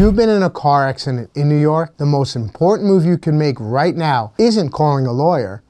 you've been in a car accident in New York, the most important move you can make right now isn't calling a lawyer,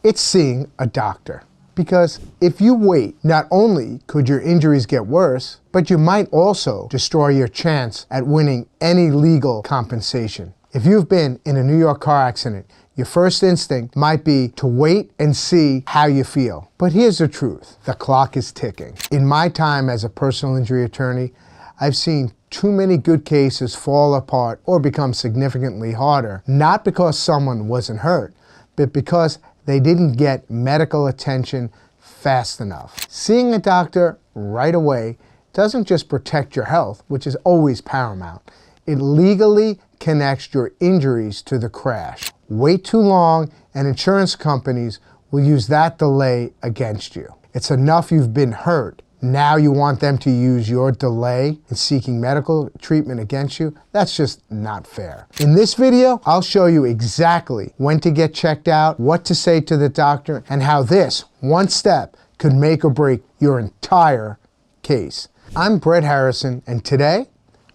it's seeing a doctor. Because if you wait, not only could your injuries get worse, but you might also destroy your chance at winning any legal compensation. If you've been in a New York car accident, your first instinct might be to wait and see how you feel. But here's the truth, the clock is ticking. In my time as a personal injury attorney, I've seen too many good cases fall apart or become significantly harder, not because someone wasn't hurt, but because they didn't get medical attention fast enough. Seeing a doctor right away doesn't just protect your health, which is always paramount. It legally connects your injuries to the crash. Wait too long and insurance companies will use that delay against you. It's enough you've been hurt. Now you want them to use your delay in seeking medical treatment against you? That's just not fair. In this video, I'll show you exactly when to get checked out, what to say to the doctor, and how this one step could make or break your entire case. I'm Brett Harrison, and today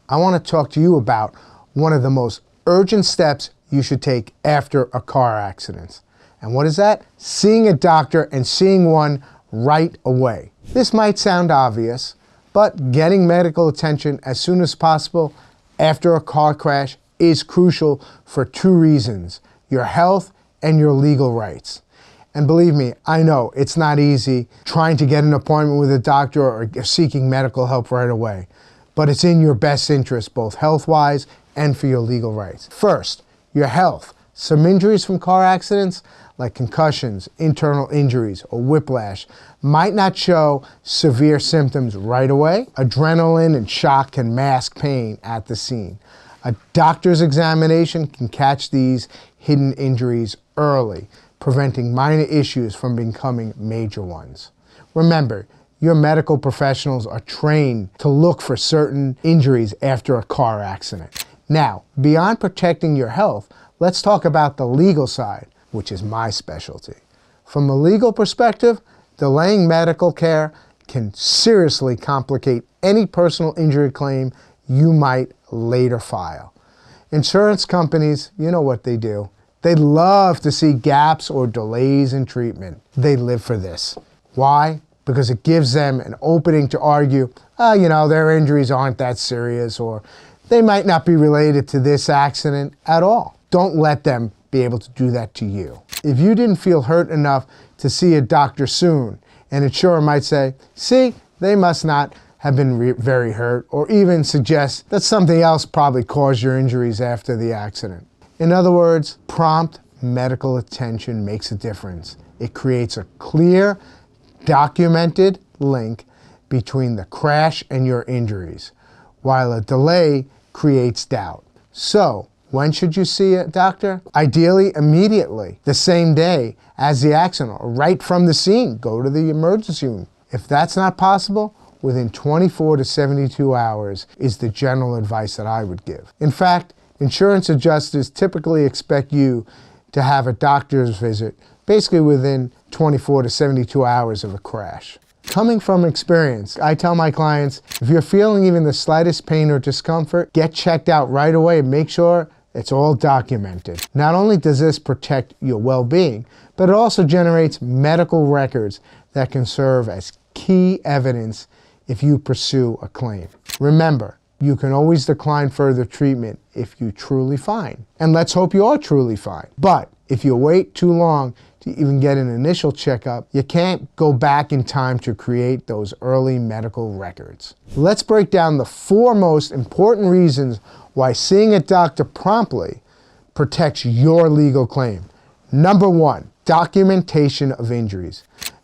I want to talk to you about one of the most urgent steps you should take after a car accident. And what is that? Seeing a doctor, and seeing one right away. This might sound obvious, but getting medical attention as soon as possible after a car crash is crucial for two reasons: your health and your legal rights. And believe me, I know it's not easy trying to get an appointment with a doctor or seeking medical help right away, but it's in your best interest, both health-wise and for your legal rights. First, your health. Some injuries from car accidents, like concussions, internal injuries, or whiplash, might not show severe symptoms right away. Adrenaline and shock can mask pain at the scene. A doctor's examination can catch these hidden injuries early, preventing minor issues from becoming major ones. Remember, your medical professionals are trained to look for certain injuries after a car accident. Now, beyond protecting your health, let's talk about the legal side, which is my specialty. From a legal perspective, delaying medical care can seriously complicate any personal injury claim you might later file. Insurance companies, you know what they do. They love to see gaps or delays in treatment. They live for this. Why? Because it gives them an opening to argue, their injuries aren't that serious, or they might not be related to this accident at all. Don't let them be able to do that to you. If you didn't feel hurt enough to see a doctor soon, an insurer might say, see, they must not have been very hurt, or even suggest that something else probably caused your injuries after the accident. In other words, prompt medical attention makes a difference. It creates a clear, documented link between the crash and your injuries, while a delay creates doubt. So, when should you see a doctor? Ideally, immediately, the same day as the accident, or right from the scene. Go to the emergency room. If that's not possible, within 24 to 72 hours is the general advice that I would give. In fact, insurance adjusters typically expect you to have a doctor's visit basically within 24 to 72 hours of a crash. Coming from experience, I tell my clients, if you're feeling even the slightest pain or discomfort, get checked out right away and make sure it's all documented. Not only does this protect your well-being, but it also generates medical records that can serve as key evidence if you pursue a claim. Remember, you can always decline further treatment if you're truly fine. And let's hope you are truly fine. But if you wait too long to even get an initial checkup, you can't go back in time to create those early medical records. Let's break down the 4 most important reasons why seeing a doctor promptly protects your legal claim. Number 1, documentation of injuries.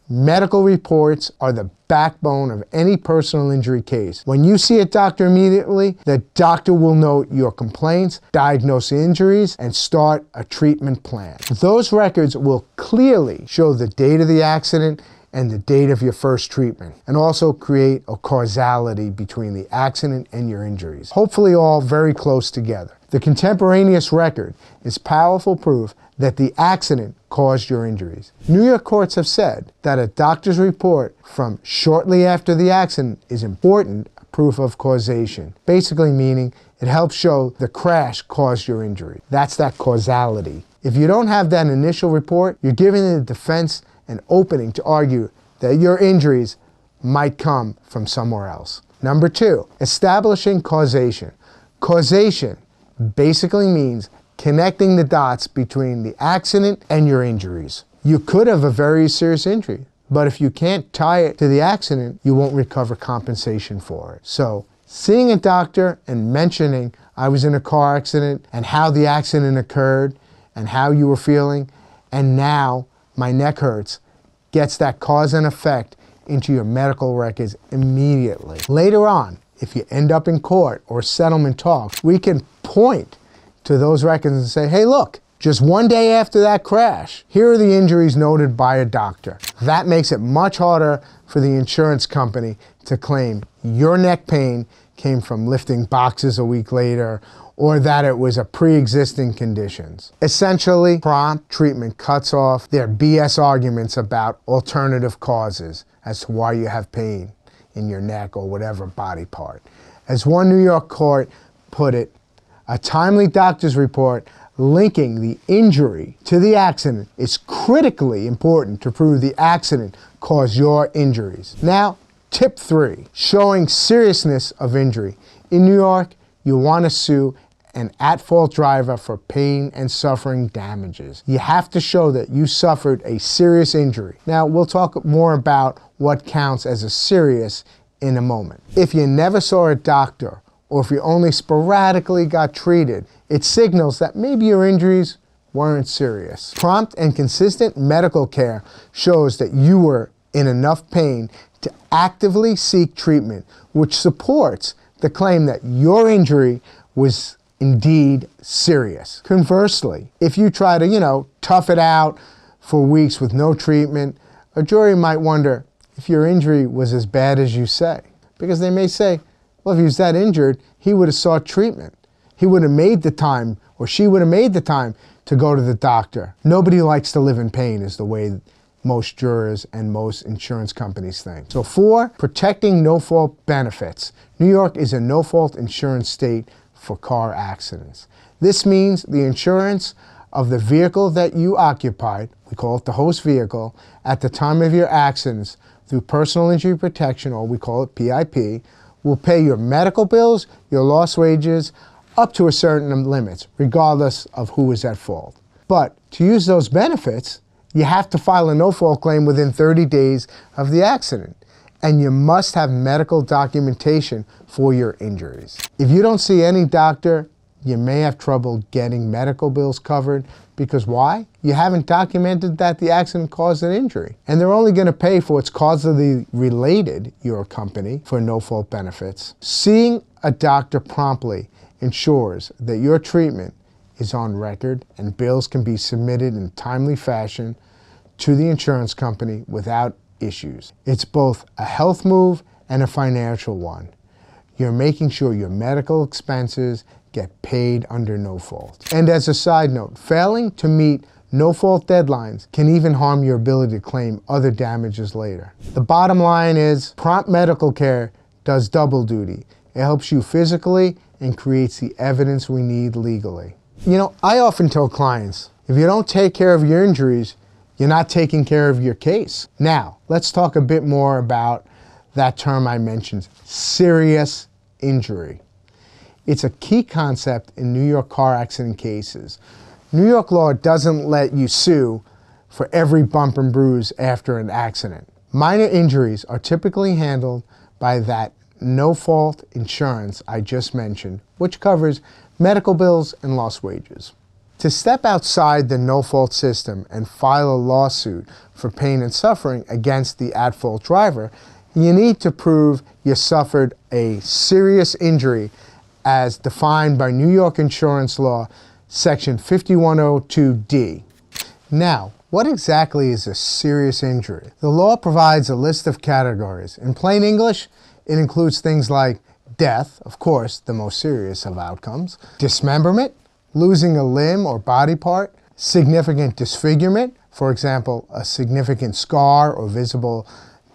Medical reports are the backbone of any personal injury case. When you see a doctor immediately, the doctor will note your complaints, diagnose injuries, and start a treatment plan. Those records will clearly show the date of the accident and the date of your first treatment, and also create a causality between the accident and your injuries, hopefully all very close together. The contemporaneous record is powerful proof that the accident caused your injuries. New York courts have said that a doctor's report from shortly after the accident is important proof of causation, basically meaning it It helps show the crash caused your injury. That's that causality. If you don't have that initial report, you're giving the defense an opening to argue that your injuries might come from somewhere else. Number 2, establishing causation. Causation basically means connecting the dots between the accident and your injuries. You could have a very serious injury, but if you can't tie it to the accident, you won't recover compensation for it. So, seeing a doctor and mentioning I was in a car accident and how the accident occurred and how you were feeling, and now my neck hurts, gets that cause and effect into your medical records immediately. Later on, if you end up in court or settlement talks, we can point to those records and say, hey, look, just one day after that crash, here are the injuries noted by a doctor. That makes it much harder for the insurance company to claim your neck pain came from lifting boxes a week later or that it was a pre-existing conditions. Essentially, prompt treatment cuts off their BS arguments about alternative causes as to why you have pain in your neck or whatever body part. As one New York court put it, a timely doctor's report linking the injury to the accident is critically important to prove the accident caused your injuries. Now, tip 3, showing seriousness of injury. In New York, you want to sue an at-fault driver for pain and suffering damages. You have to show that you suffered a serious injury. Now, we'll talk more about what counts as a serious in a moment. If you never saw a doctor, or if you only sporadically got treated, it signals that maybe your injuries weren't serious. Prompt and consistent medical care shows that you were in enough pain to actively seek treatment, which supports the claim that your injury was indeed serious. Conversely, if you try to, tough it out for weeks with no treatment, a jury might wonder if your injury was as bad as you say. Because they may say, well, if he was that injured, he would have sought treatment. He would have made the time, or she would have made the time to go to the doctor. Nobody likes to live in pain is the way most jurors and most insurance companies think. So 4, protecting no-fault benefits. New York is a no-fault insurance state for car accidents. This means the insurance of the vehicle that you occupied, we call it the host vehicle, at the time of your accidents through personal injury protection, or we call it PIP, will pay your medical bills, your lost wages, up to a certain limits, regardless of who is at fault. But to use those benefits, you have to file a no-fault claim within 30 days of the accident. And you must have medical documentation for your injuries. If you don't see any doctor, you may have trouble getting medical bills covered because why? You haven't documented that the accident caused an injury. And they're only going to pay for what's causally related, your company, for no-fault benefits. Seeing a doctor promptly ensures that your treatment is on record and bills can be submitted in timely fashion to the insurance company without issues. It's both a health move and a financial one. You're making sure your medical expenses get paid under no fault. And as a side note, failing to meet no-fault deadlines can even harm your ability to claim other damages later. The bottom line is prompt medical care does double duty. It helps you physically and creates the evidence we need legally. I often tell clients, if you don't take care of your injuries, you're not taking care of your case. Now, let's talk a bit more about that term I mentioned, serious injury. It's a key concept in New York car accident cases. New York law doesn't let you sue for every bump and bruise after an accident. Minor injuries are typically handled by that no-fault insurance I just mentioned, which covers medical bills and lost wages. To step outside the no-fault system and file a lawsuit for pain and suffering against the at-fault driver, you need to prove you suffered a serious injury as defined by New York insurance law, section 5102D. Now, what exactly is a serious injury? The law provides a list of categories. In plain English, it includes things like death, of course, the most serious of outcomes, dismemberment, losing a limb or body part, significant disfigurement, for example, a significant scar or visible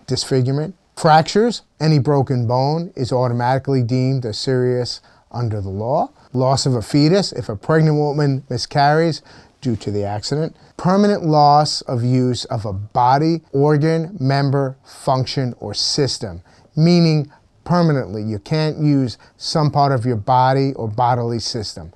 disfigurement, fractures, any broken bone is automatically deemed a serious under the law, loss of a fetus if a pregnant woman miscarries due to the accident, permanent loss of use of a body, organ, member, function, or system, meaning permanently. You can't use some part of your body or bodily system.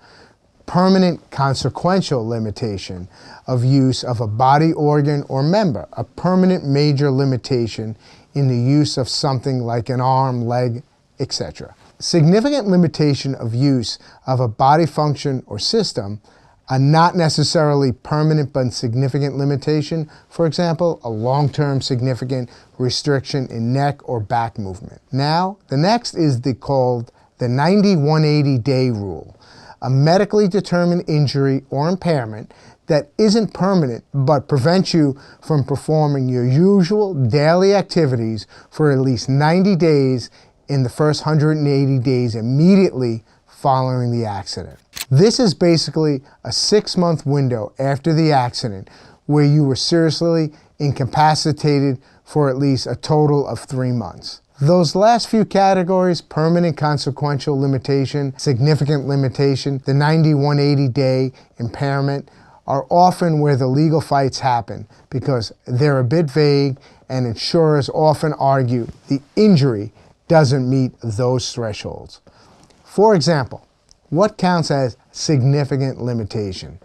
Permanent consequential limitation of use of a body, organ, or member, a permanent major limitation in the use of something like an arm, leg, etc. Significant limitation of use of a body function or system, a not necessarily permanent but significant limitation, for example, a long-term significant restriction in neck or back movement. Now, the next is called the 90-180 day rule, a medically determined injury or impairment that isn't permanent but prevents you from performing your usual daily activities for at least 90 days in the first 180 days immediately following the accident. This is basically a 6-month window after the accident where you were seriously incapacitated for at least a total of 3 months. Those last few categories, permanent consequential limitation, significant limitation, the 90-180 day impairment, are often where the legal fights happen because they're a bit vague and insurers often argue the injury doesn't meet those thresholds. For example, what counts as significant limitation?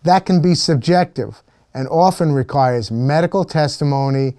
That can be subjective and often requires medical testimony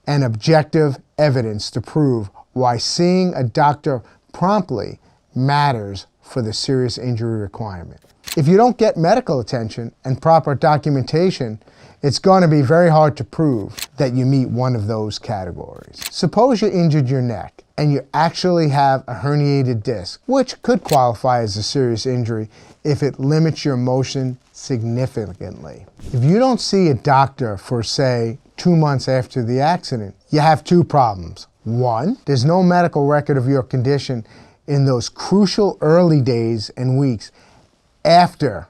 and objective evidence to prove why seeing a doctor promptly matters for the serious injury requirement. If you don't get medical attention and proper documentation, it's going to be very hard to prove that you meet one of those categories. Suppose you injured your neck and you actually have a herniated disc, which could qualify as a serious injury if it limits your motion significantly. If you don't see a doctor for, say, 2 months after the accident, you have 2 problems. 1, there's no medical record of your condition in those crucial early days and weeks after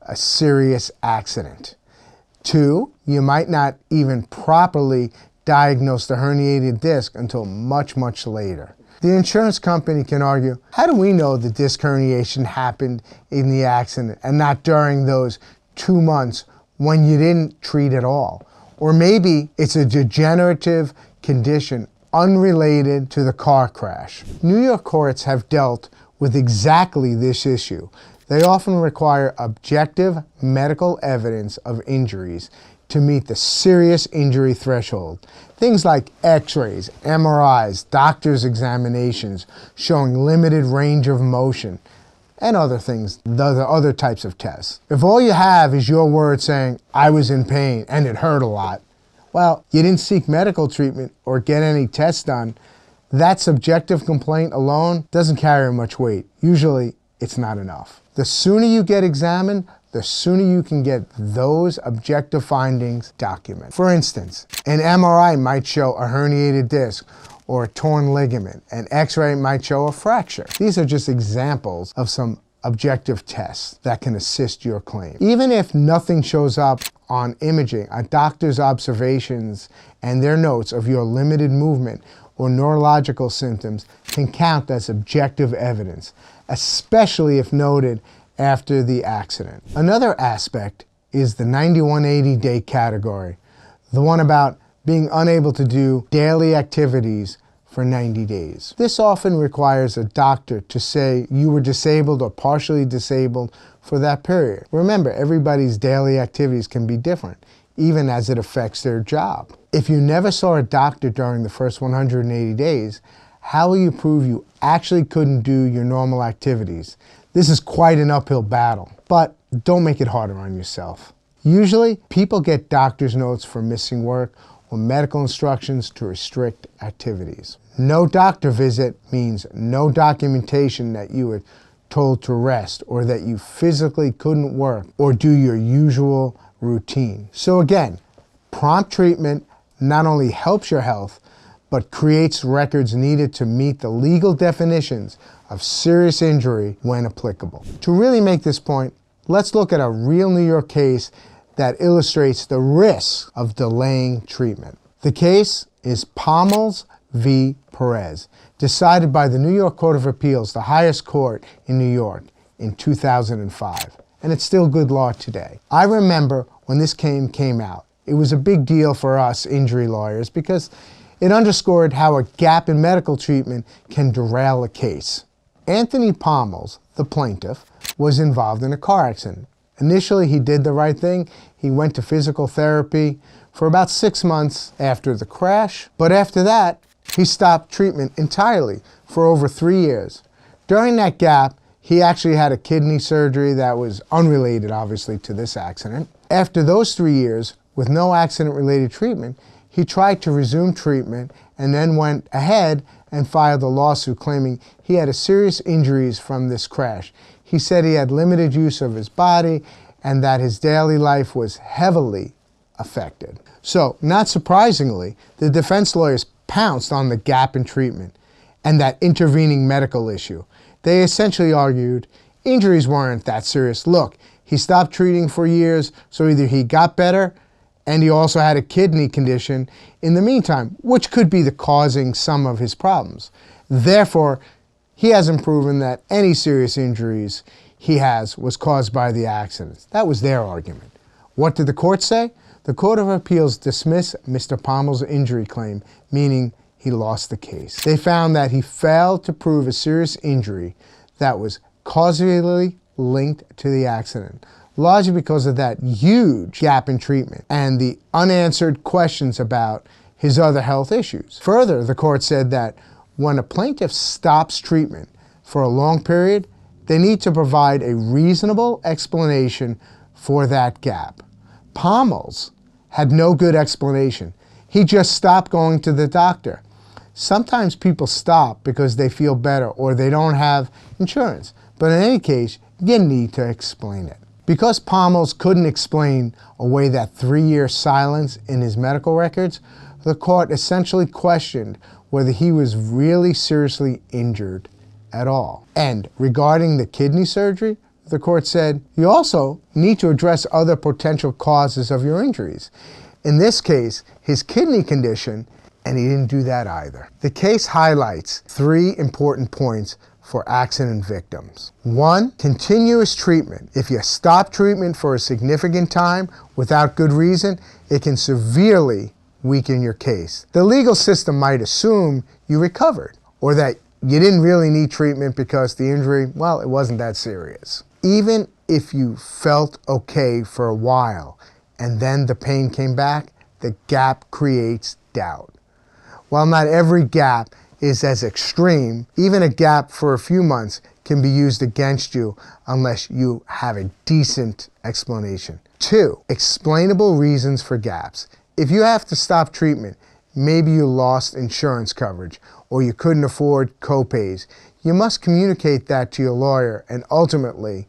a serious accident. 2, you might not even properly diagnose the herniated disc until much, much later. The insurance company can argue, how do we know the disc herniation happened in the accident and not during those 2 months when you didn't treat at all? Or maybe it's a degenerative condition unrelated to the car crash. New York courts have dealt with exactly this issue. They often require objective medical evidence of injuries to meet the serious injury threshold. Things like x-rays, MRIs, doctor's examinations showing limited range of motion, and other things, the other types of tests. If all you have is your word saying, I was in pain and it hurt a lot, well, you didn't seek medical treatment or get any tests done, that subjective complaint alone doesn't carry much weight. Usually, it's not enough. The sooner you get examined, the sooner you can get those objective findings documented. For instance, an MRI might show a herniated disc or a torn ligament. An X-ray might show a fracture. These are just examples of some objective tests that can assist your claim. Even if nothing shows up on imaging, a doctor's observations and their notes of your limited movement or neurological symptoms can count as objective evidence, especially if noted after the accident. Another aspect is the 90-180 day category, the one about being unable to do daily activities for 90 days. This often requires a doctor to say you were disabled or partially disabled for that period. Remember, everybody's daily activities can be different, even as it affects their job. If you never saw a doctor during the first 180 days, how will you prove you actually couldn't do your normal activities? This is quite an uphill battle, but don't make it harder on yourself. Usually, people get doctor's notes for missing work or medical instructions to restrict activities. No doctor visit means no documentation that you were told to rest or that you physically couldn't work or do your usual routine. So again, prompt treatment not only helps your health, but creates records needed to meet the legal definitions of serious injury when applicable. To really make this point, let's look at a real New York case that illustrates the risks of delaying treatment. The case is Pommels v. Perez, decided by the New York Court of Appeals, the highest court in New York, in 2005. And it's still good law today. I remember when this came out. It was a big deal for us injury lawyers because it underscored how a gap in medical treatment can derail a case. Anthony Pommels, the plaintiff, was involved in a car accident. Initially, he did the right thing. He went to physical therapy for about 6 months after the crash, but after that, he stopped treatment entirely for over 3 years. During that gap, he actually had a kidney surgery that was unrelated, obviously, to this accident. After those 3 years, with no accident-related treatment, he tried to resume treatment and then went ahead and filed a lawsuit claiming he had serious injuries from this crash. He said he had limited use of his body and that his daily life was heavily affected. So, not surprisingly, the defense lawyers pounced on the gap in treatment and that intervening medical issue. They essentially argued injuries weren't that serious. Look, he stopped treating for years, so either he got better and he also had a kidney condition in the meantime, which could be the causing some of his problems. Therefore, he hasn't proven that any serious injuries he has was caused by the accidents. That was their argument. What did the court say? The Court of Appeals dismissed Mr. Pommels' injury claim, meaning he lost the case. They found that he failed to prove a serious injury that was causally linked to the accident, largely because of that huge gap in treatment and the unanswered questions about his other health issues. Further, the court said that when a plaintiff stops treatment for a long period, they need to provide a reasonable explanation for that gap. Pommels had no good explanation. He just stopped going to the doctor. Sometimes people stop because they feel better or they don't have insurance. But in any case, you need to explain it. Because Pommels couldn't explain away that 3-year silence in his medical records, the court essentially questioned whether he was really seriously injured at all. And regarding the kidney surgery, the court said, you also need to address other potential causes of your injuries. In this case, his kidney condition, and he didn't do that either. The case highlights 3 important points for accident victims. 1, continuous treatment. If you stop treatment for a significant time without good reason, it can severely weaken your case. The legal system might assume you recovered or that you didn't really need treatment because the injury, well, it wasn't that serious. Even if you felt okay for a while and then the pain came back, the gap creates doubt. While not every gap is as extreme, even a gap for a few months can be used against you unless you have a decent explanation. 2, explainable reasons for gaps. If you have to stop treatment, maybe you lost insurance coverage or you couldn't afford copays, you must communicate that to your lawyer and ultimately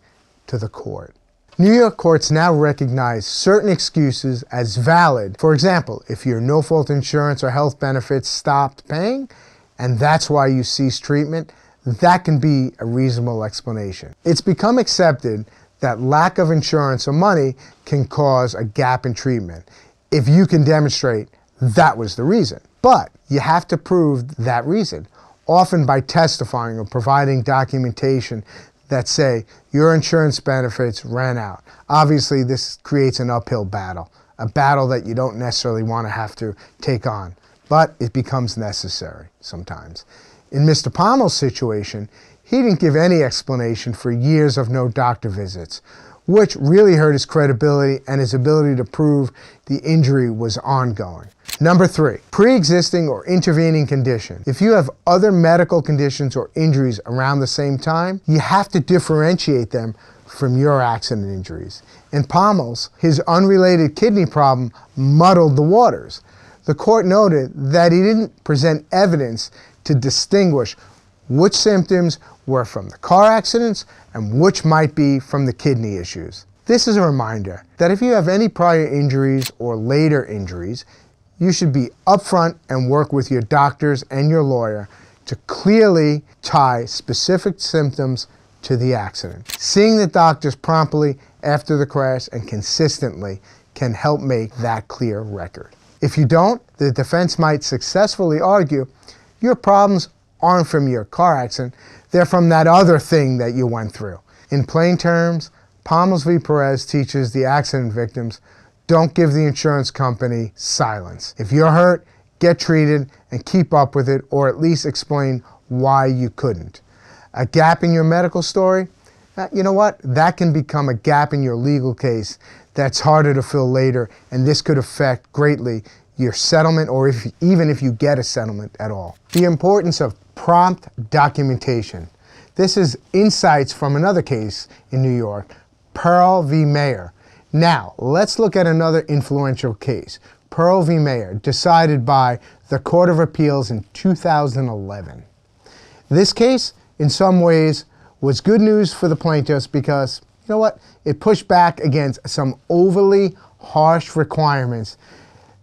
to the court. New York courts now recognize certain excuses as valid. For example, if your no-fault insurance or health benefits stopped paying, and that's why you ceased treatment, that can be a reasonable explanation. It's become accepted that lack of insurance or money can cause a gap in treatment if you can demonstrate that was the reason. But you have to prove that reason, often by testifying or providing documentation that say your insurance benefits ran out. Obviously, this creates an uphill battle, a battle that you don't necessarily want to have to take on, but it becomes necessary sometimes. In Mr. Pommels' situation, he didn't give any explanation for years of no doctor visits, which really hurt his credibility and his ability to prove the injury was ongoing. Number 3, pre-existing or intervening condition. If you have other medical conditions or injuries around the same time, you have to differentiate them from your accident injuries. In Pommels, his unrelated kidney problem muddled the waters. The court noted that he didn't present evidence to distinguish which symptoms were from the car accidents and which might be from the kidney issues. This is a reminder that if you have any prior injuries or later injuries, you should be upfront and work with your doctors and your lawyer to clearly tie specific symptoms to the accident. Seeing the doctors promptly after the crash and consistently can help make that clear record. If you don't, the defense might successfully argue Your problems aren't from your car accident, they're from that other thing that you went through. In plain terms, Palmos v. Perez teaches the accident victims, don't give the insurance company silence. If you're hurt, get treated and keep up with it, or at least explain why you couldn't. A gap in your medical story? You know what? That can become a gap in your legal case that's harder to fill later, and this could affect greatly your settlement, or even if you get a settlement at all. The importance of prompt documentation. This is insights from another case in New York, Pearl v. Mayer. Now, let's look at another influential case, Pearl v. Mayer, decided by the Court of Appeals in 2011. This case, in some ways, was good news for the plaintiffs because, you know what, it pushed back against some overly harsh requirements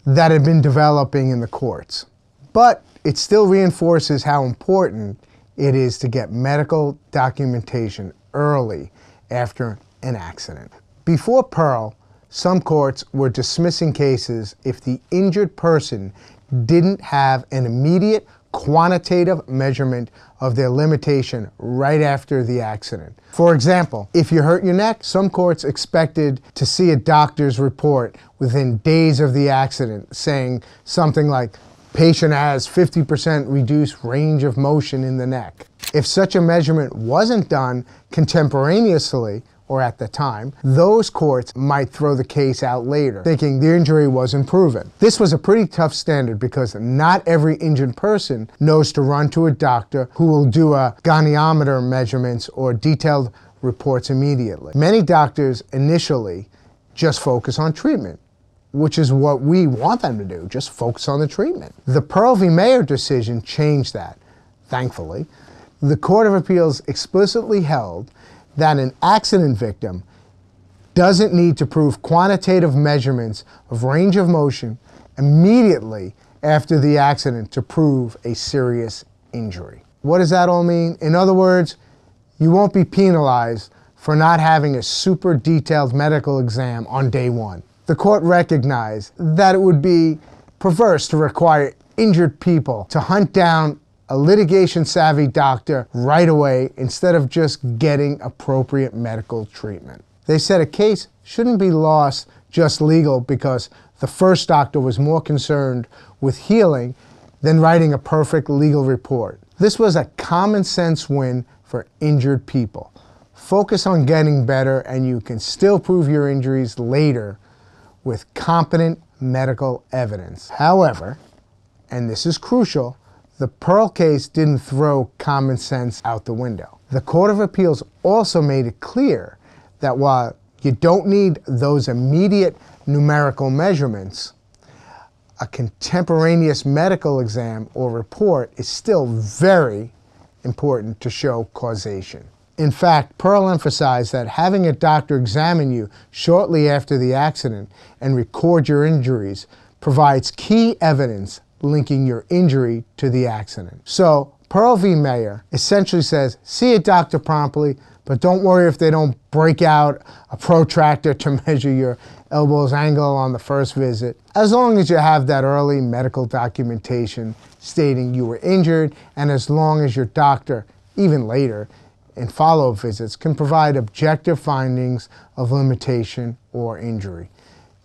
that had been developing in the courts. But it still reinforces how important it is to get medical documentation early after an accident. Before Pearl, some courts were dismissing cases if the injured person didn't have an immediate quantitative measurement of their limitation right after the accident. For example, if you hurt your neck, some courts expected to see a doctor's report within days of the accident saying something like, patient has 50% reduced range of motion in the neck. If such a measurement wasn't done contemporaneously, or at the time, those courts might throw the case out later, thinking the injury wasn't proven. This was a pretty tough standard because not every injured person knows to run to a doctor who will do a goniometer measurements or detailed reports immediately. Many doctors initially just focus on treatment, which is what we want them to do, just focus on the treatment. The Pearl v. Mayer decision changed that, thankfully. The Court of Appeals explicitly held that an accident victim doesn't need to prove quantitative measurements of range of motion immediately after the accident to prove a serious injury. What does that all mean? In other words, you won't be penalized for not having a super detailed medical exam on day one. The court recognized that it would be perverse to require injured people to hunt down a litigation-savvy doctor right away instead of just getting appropriate medical treatment. They said a case shouldn't be lost just legal because the first doctor was more concerned with healing than writing a perfect legal report. This was a common sense win for injured people. Focus on getting better and you can still prove your injuries later with competent medical evidence. However, and this is crucial, the Pearl case didn't throw common sense out the window. The Court of Appeals also made it clear that while you don't need those immediate numerical measurements, a contemporaneous medical exam or report is still very important to show causation. In fact, Pearl emphasized that having a doctor examine you shortly after the accident and record your injuries provides key evidence linking your injury to the accident. So, Pearl v. Mayer essentially says, see a doctor promptly, but don't worry if they don't break out a protractor to measure your elbow's angle on the first visit, as long as you have that early medical documentation stating you were injured, and as long as your doctor, even later, in follow-up visits, can provide objective findings of limitation or injury.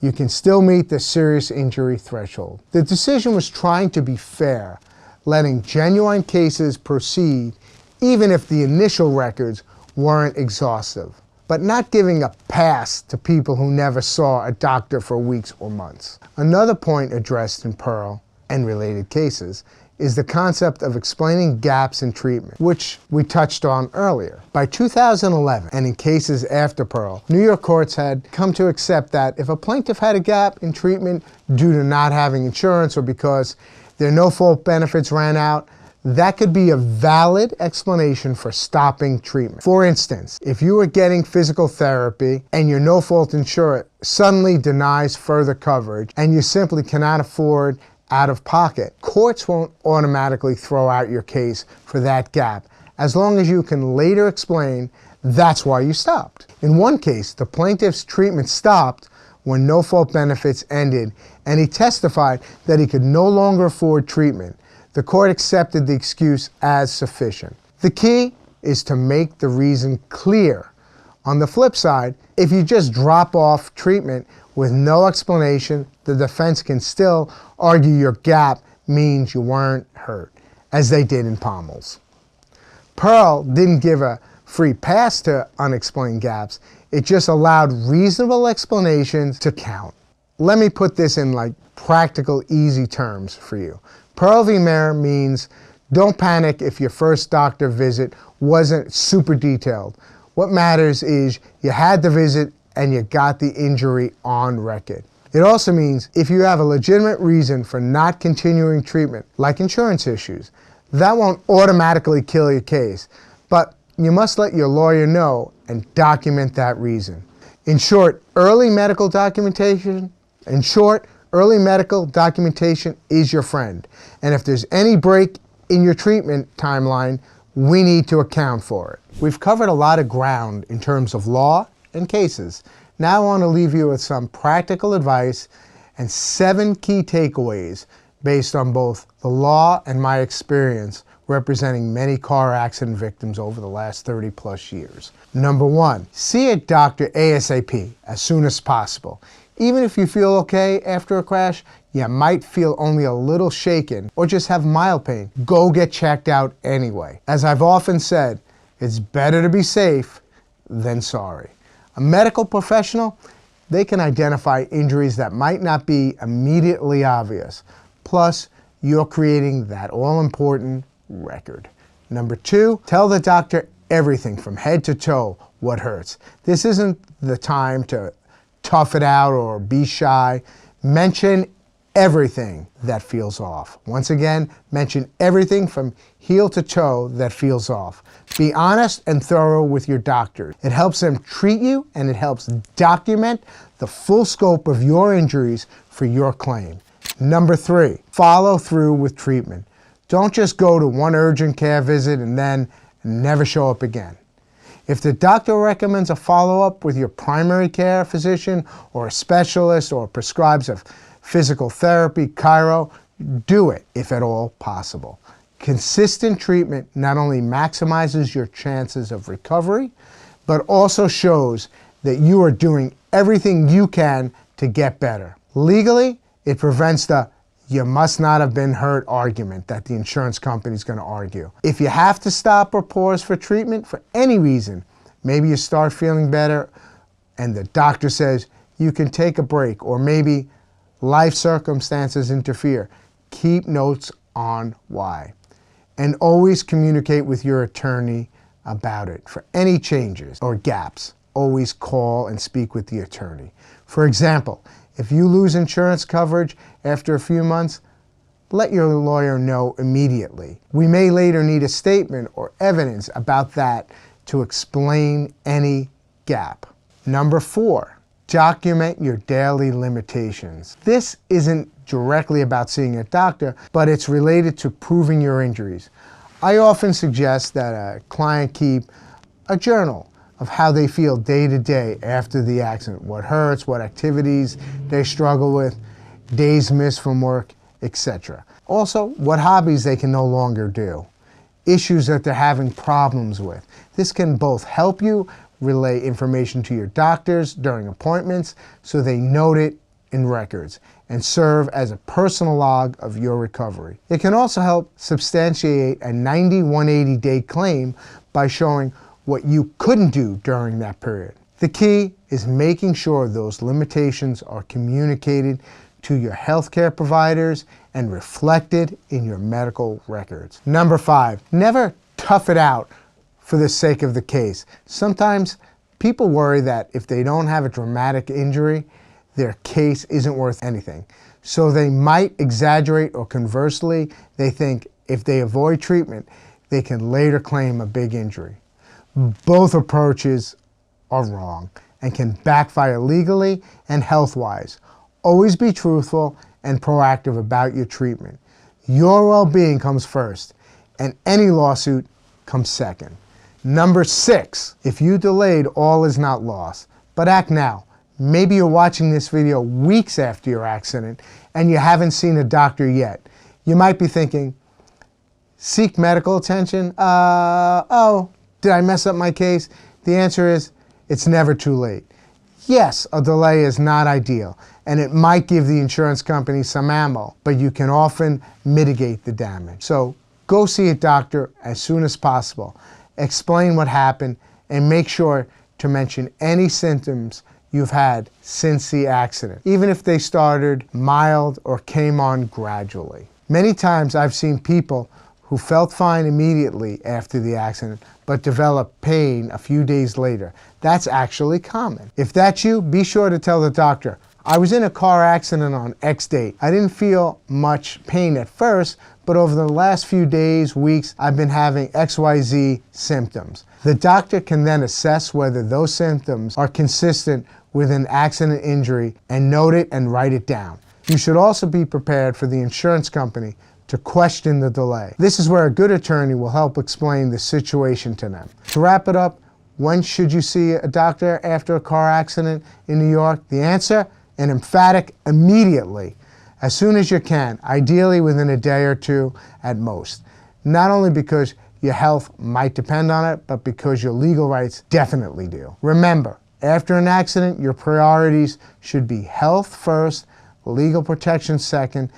You can still meet the serious injury threshold. The decision was trying to be fair, letting genuine cases proceed even if the initial records weren't exhaustive, but not giving a pass to people who never saw a doctor for weeks or months. Another point addressed in Pearl and related cases is the concept of explaining gaps in treatment, which we touched on earlier. By 2011, and in cases after Pearl, New York courts had come to accept that if a plaintiff had a gap in treatment due to not having insurance or because their no-fault benefits ran out, that could be a valid explanation for stopping treatment. For instance, if you were getting physical therapy and your no-fault insurer suddenly denies further coverage and you simply cannot afford out of pocket, courts won't automatically throw out your case for that gap, as long as you can later explain that's why you stopped. In one case, the plaintiff's treatment stopped when no-fault benefits ended, and he testified that he could no longer afford treatment. The court accepted the excuse as sufficient. The key is to make the reason clear. On the flip side, if you just drop off treatment with no explanation, the defense can still argue your gap means you weren't hurt, as they did in Pommel's. Pearl didn't give a free pass to unexplained gaps. It just allowed reasonable explanations to count. Let me put this in like practical, easy terms for you. Pearl v. Mayer means don't panic if your first doctor visit wasn't super detailed. What matters is you had the visit and you got the injury on record. It also means if you have a legitimate reason for not continuing treatment, like insurance issues, that won't automatically kill your case, but you must let your lawyer know and document that reason. In short, early medical documentation is your friend. And if there's any break in your treatment timeline, we need to account for it. We've covered a lot of ground in terms of law and cases. Now I want to leave you with some practical advice and 7 key takeaways based on both the law and my experience representing many car accident victims over the last 30 plus years. Number 1, see a doctor ASAP, as soon as possible. Even if you feel okay after a crash, you might feel only a little shaken or just have mild pain. Go get checked out anyway. As I've often said, it's better to be safe than sorry. A medical professional, they can identify injuries that might not be immediately obvious. Plus, you're creating that all-important record. Number 2, tell the doctor everything from head to toe what hurts. This isn't the time to tough it out or be shy. Mention everything that feels off. Once again, mention everything from heel to toe that feels off. Be honest and thorough with your doctor. It helps them treat you and it helps document the full scope of your injuries for your claim. Number 3, follow through with treatment. Don't just go to one urgent care visit and then never show up again. If the doctor recommends a follow-up with your primary care physician or a specialist or prescribes a physical therapy, chiro, do it if at all possible. Consistent treatment not only maximizes your chances of recovery, but also shows that you are doing everything you can to get better. Legally, it prevents the "you must not have been hurt" argument that the insurance company is going to argue. If you have to stop or pause for treatment for any reason, maybe you start feeling better and the doctor says you can take a break, or maybe life circumstances interfere, keep notes on why. And always communicate with your attorney about it. For any changes or gaps, always call and speak with the attorney. For example, if you lose insurance coverage after a few months, let your lawyer know immediately. We may later need a statement or evidence about that to explain any gap. Number 4, document your daily limitations. This isn't directly about seeing a doctor, but it's related to proving your injuries. I often suggest that a client keep a journal of how they feel day to day after the accident, what hurts, what activities they struggle with, days missed from work, etc. Also, what hobbies they can no longer do, issues that they're having problems with. This can both help you relay information to your doctors during appointments so they note it in records and serve as a personal log of your recovery. It can also help substantiate a 90-180 day claim by showing what you couldn't do during that period. The key is making sure those limitations are communicated to your healthcare providers and reflected in your medical records. Number 5, never tough it out for the sake of the case. Sometimes people worry that if they don't have a dramatic injury, their case isn't worth anything. So they might exaggerate, or conversely, they think if they avoid treatment, they can later claim a big injury. Both approaches are wrong and can backfire legally and health-wise. Always be truthful and proactive about your treatment. Your well-being comes first, and any lawsuit comes second. Number 6, if you delayed, all is not lost, but act now. Maybe you're watching this video weeks after your accident and you haven't seen a doctor yet. You might be thinking, Seek medical attention. Oh, did I mess up my case? The answer is, it's never too late. Yes, a delay is not ideal, and it might give the insurance company some ammo, but you can often mitigate the damage. So go see a doctor as soon as possible. Explain what happened, and make sure to mention any symptoms you've had since the accident, even if they started mild or came on gradually. Many times I've seen people who felt fine immediately after the accident, but developed pain a few days later. That's actually common. If that's you, be sure to tell the doctor, I was in a car accident on X date. I didn't feel much pain at first, but over the last few days, weeks, I've been having XYZ symptoms. The doctor can then assess whether those symptoms are consistent with an accident injury and note it and write it down. You should also be prepared for the insurance company to question the delay. This is where a good attorney will help explain the situation to them. To wrap it up, when should you see a doctor after a car accident in New York? The answer, an emphatic immediately. As soon as you can, ideally within a day or two at most. Not only because your health might depend on it, but because your legal rights definitely do. Remember, after an accident, your priorities should be health first, legal protection second,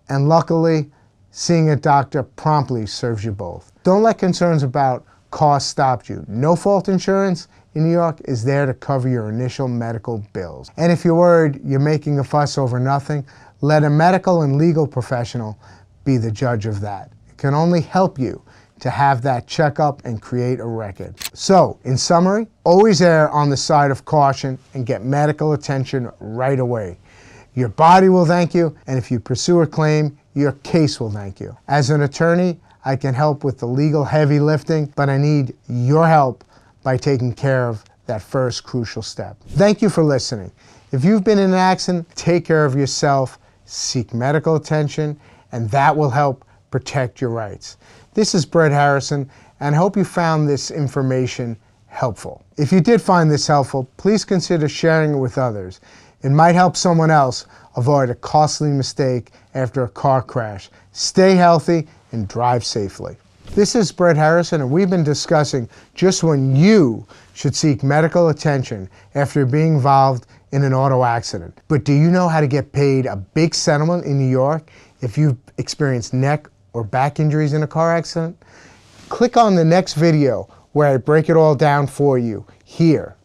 and luckily, seeing a doctor promptly serves you both. Don't let concerns about cost stop you. No-fault insurance in New York is there to cover your initial medical bills. And if you're worried you're making a fuss over nothing, let a medical and legal professional be the judge of that. It can only help you to have that checkup and create a record. So, in summary, always err on the side of caution and get medical attention right away. Your body will thank you, and if you pursue a claim, your case will thank you. As an attorney, I can help with the legal heavy lifting, but I need your help by taking care of that first crucial step. Thank you for listening. If you've been in an accident, take care of yourself, seek medical attention, and that will help protect your rights. This is Brett Harrison, and I hope you found this information helpful. If you did find this helpful, please consider sharing it with others. It might help someone else avoid a costly mistake after a car crash. Stay healthy and drive safely. This is Brett Harrison, and we've been discussing just when you should seek medical attention after being involved in an auto accident. But do you know how to get paid a big settlement in New York if you've experienced neck or back injuries in a car accident? Click on the next video where I break it all down for you here.